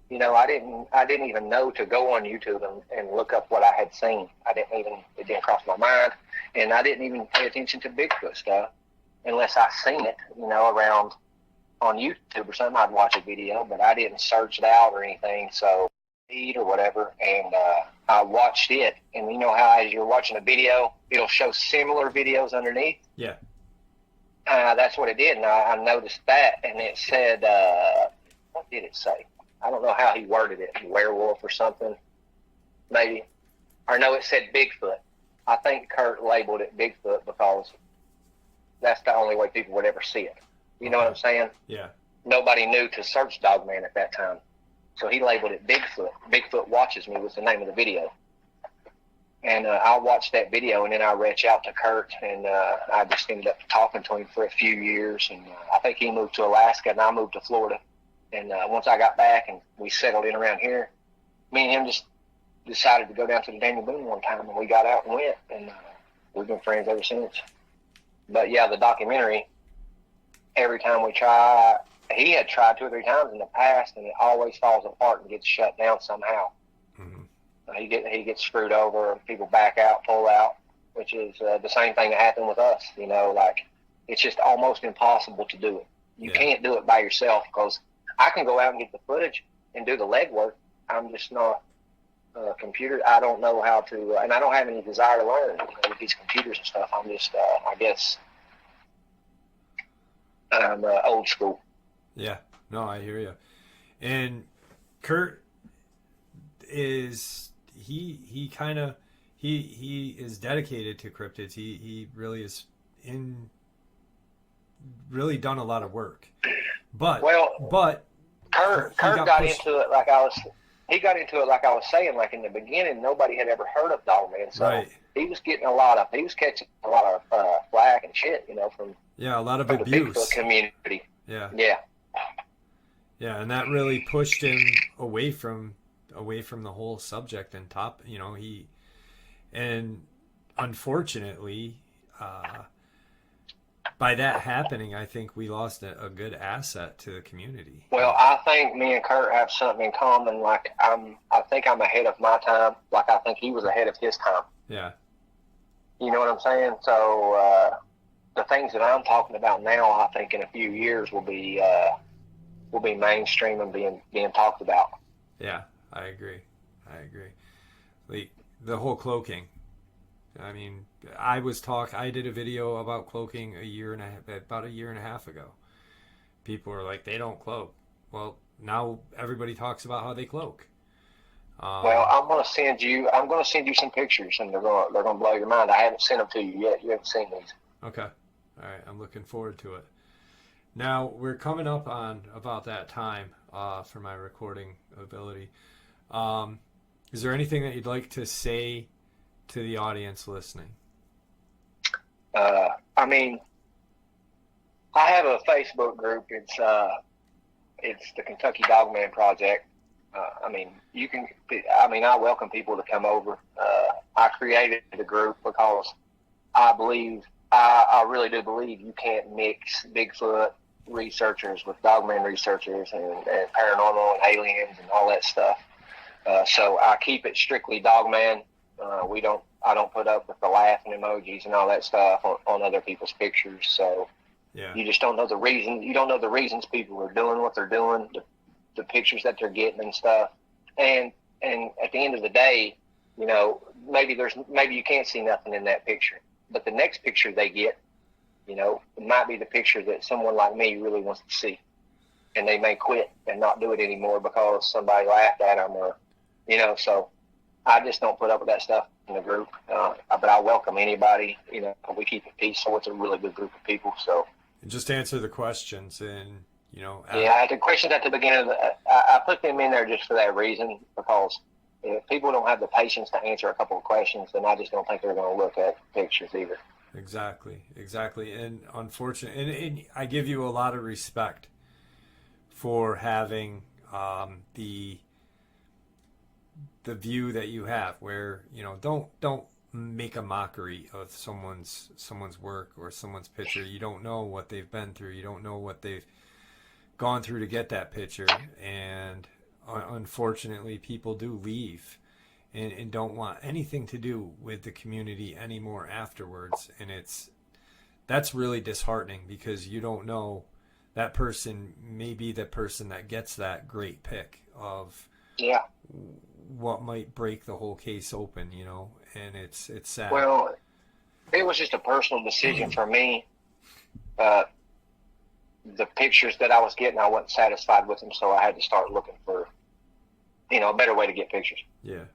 You know, I didn't even know to go on YouTube and look up what I had seen. It didn't cross my mind. And I didn't even pay attention to Bigfoot stuff unless I seen it, you know, around on YouTube or something. I'd watch a video, but I didn't search it out or anything. So, feed or whatever. And I watched it. And you know how as you're watching a video, it'll show similar videos underneath? Yeah. That's what it did. And I noticed that. And it said, what did it say? I don't know how he worded it. Werewolf or something, maybe. Or no, it said Bigfoot. I think Kurt labeled it Bigfoot because that's the only way people would ever see it. You know what I'm saying? Yeah. Nobody knew to search Dogman at that time. So he labeled it Bigfoot. Bigfoot Watches Me was the name of the video. And I watched that video, and then I reached out to Kurt, and I just ended up talking to him for a few years. And I think he moved to Alaska, and I moved to Florida. And once I got back and we settled in around here, me and him just decided to go down to the Daniel Boone one time, and we got out and went, and we've been friends ever since. But yeah, the documentary, every time we try, he had tried 2 or 3 times in the past, and it always falls apart and gets shut down somehow. Mm-hmm. He gets screwed over, and people back out, pull out, which is the same thing that happened with us. You know, like it's just almost impossible to do it. You can't do it by yourself because I can go out and get the footage and do the legwork. I'm just not computers. I don't know how to, and I don't have any desire to learn with these computers and stuff. I'm just, I guess, I'm old school. Yeah, no, I hear you. And Kurt is he is dedicated to cryptids. He really is really done a lot of work. But Kurt got into it like I was. He got into it like I was saying. Like in the beginning, nobody had ever heard of Dogman, so right. he was getting he was catching a lot of flack and shit, from a lot of from abuse. The Bigfoot community. Yeah, and that really pushed him away from the whole subject and and unfortunately, by that happening, I think we lost a good asset to the community. Well, I think me and Kurt have something in common. Like I think I'm ahead of my time. Like I think he was ahead of his time. Yeah. You know what I'm saying? So the things that I'm talking about now, I think in a few years will be mainstream and being talked about. Yeah, I agree. The whole cloaking. I mean, I did a video about cloaking about a year and a half ago. People were like, they don't cloak. Well, now everybody talks about how they cloak. Well, I'm gonna send you some pictures, and they're gonna blow your mind. I haven't sent them to you yet. You haven't seen these. Okay, all right. I'm looking forward to it. Now we're coming up on about that time for my recording ability. Is there anything that you'd like to say to the audience listening? I mean, I have a Facebook group. It's the Kentucky Dogman Project. I welcome people to come over. I created the group because I really do believe you can't mix Bigfoot researchers with Dogman researchers and paranormal and aliens and all that stuff. So I keep it strictly Dogman. I don't put up with the laughing emojis and all that stuff on other people's pictures. So you just don't know the reason. You don't know the reasons people are doing what they're doing, the pictures that they're getting and stuff. And at the end of the day, maybe you can't see nothing in that picture, but the next picture they get, it might be the picture that someone like me really wants to see, and they may quit and not do it anymore because somebody laughed at them so I just don't put up with that stuff in the group. But I welcome anybody. We keep it peaceful. It's a really good group of people. So just answer the questions and the questions at the beginning. I put them in there just for that reason, because if people don't have the patience to answer a couple of questions, then I just don't think they're going to look at pictures either. Exactly. And unfortunately, and I give you a lot of respect for having the view that you have, where don't make a mockery of someone's work or someone's picture. You don't know what they've been through. You don't know what they've gone through to get that picture, and unfortunately people do leave and don't want anything to do with the community anymore afterwards, and that's really disheartening, because you don't know, that person may be the person that gets that great pic of what might break the whole case open, and it's sad. Well, it was just a personal decision for me. The pictures that I was getting, I wasn't satisfied with them, so I had to start looking for, a better way to get pictures. Yeah.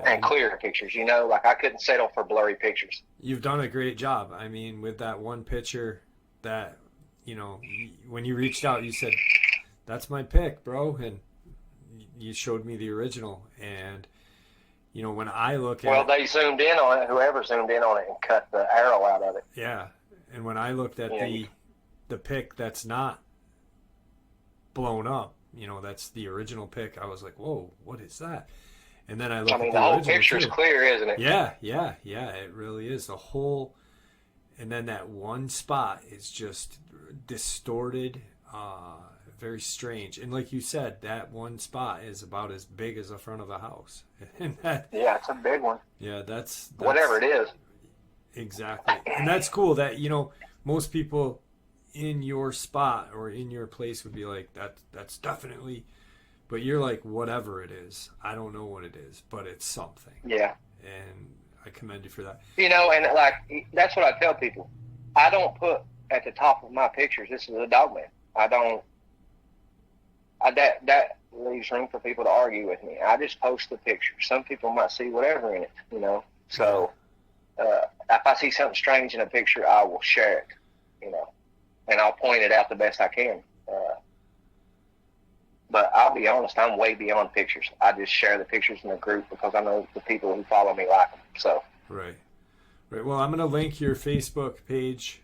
And clearer pictures, like I couldn't settle for blurry pictures. You've done a great job. I mean, with that one picture that, when you reached out, you said, that's my pic, bro. And you showed me the original. And, when I look at they zoomed in on it, whoever zoomed in on it, and cut the arrow out of it. Yeah. And when I looked at the pic that's not blown up, that's the original pic, I was like, whoa, what is that? And then I looked at the whole original picture's clear, isn't it? Yeah, it really is. The whole, and then that one spot is just distorted, very strange. And like you said, that one spot is about as big as the front of a house. And it's a big one. Yeah, that's whatever it is. Exactly. And that's cool that, most people in your spot or in your place would be like, that's definitely But you're like, whatever it is, I don't know what it is, but it's something. Yeah. And I commend you for that. You know, and like, that's what I tell people. I don't put at the top of my pictures, this is a Dogman. That leaves room for people to argue with me. I just post the picture. Some people might see whatever in it, you know. So if I see something strange in a picture, I will share it, you know, and I'll point it out the best I can. But I'll be honest, I'm way beyond pictures. I just share the pictures in the group because I know the people who follow me like them. So Right. Well, I'm going to link your Facebook page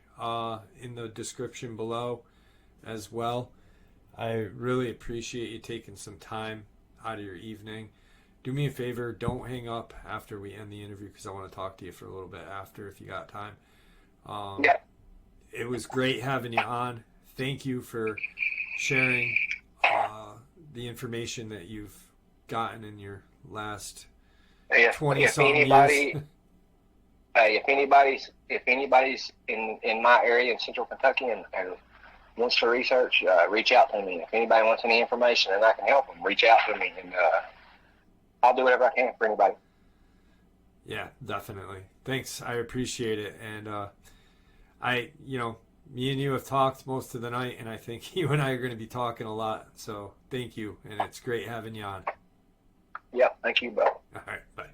in the description below as well. I really appreciate you taking some time out of your evening. Do me a favor, don't hang up after we end the interview because I want to talk to you for a little bit after if you got time. yeah, It was great having you on. Thank you for sharing the information that you've gotten in your last 20-something years. If anybody's in my area in Central Kentucky and wants to research, reach out to me. If anybody wants any information and I can help them, reach out to me, and I'll do whatever I can for anybody. Yeah, definitely. Thanks. I appreciate it. And me and you have talked most of the night, and I think you and I are going to be talking a lot. So thank you, and it's great having you on. Yeah, thank you, Bo. All right, bye.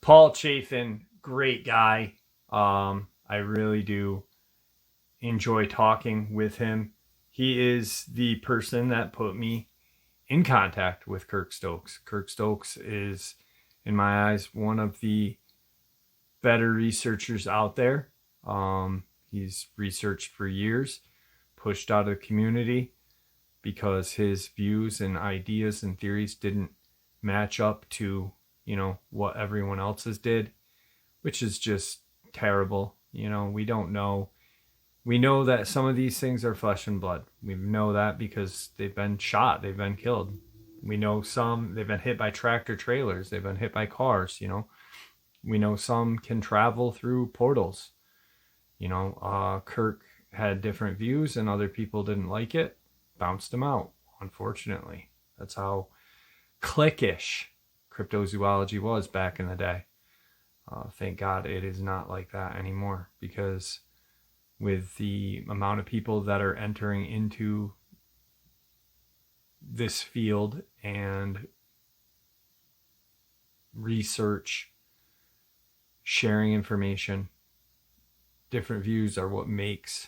Paul Chaffin, great guy. I really do enjoy talking with him. He is the person that put me in contact with Kirk Stokes. Kirk Stokes is, in my eyes, one of the better researchers out there. He's researched for years, pushed out of the community because his views and ideas and theories didn't match up to, what everyone else's did, which is just terrible. We don't know. We know that some of these things are flesh and blood. We know that because they've been shot, they've been killed. We know some, they've been hit by tractor trailers, they've been hit by cars, We know some can travel through portals. Kirk had different views and other people didn't like it, bounced him out, unfortunately. That's how cliquish cryptozoology was back in the day. Thank God it is not like that anymore, because with the amount of people that are entering into this field and research, sharing information, different views are what makes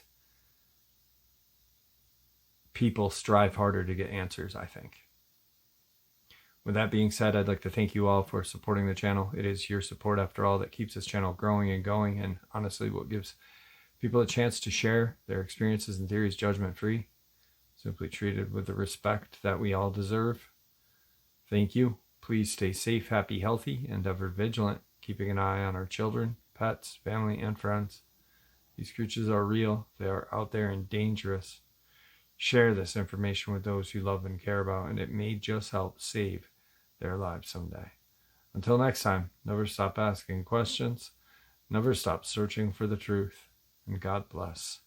people strive harder to get answers, I think. With that being said, I'd like to thank you all for supporting the channel. It is your support, after all, that keeps this channel growing and going, and honestly what gives people a chance to share their experiences and theories judgment-free, simply treated with the respect that we all deserve. Thank you. Please stay safe, happy, healthy, and ever vigilant, keeping an eye on our children, pets, family, and friends. These creatures are real. They are out there and dangerous. Share this information with those you love and care about, and it may just help save their lives someday. Until next time, never stop asking questions, never stop searching for the truth, and God bless.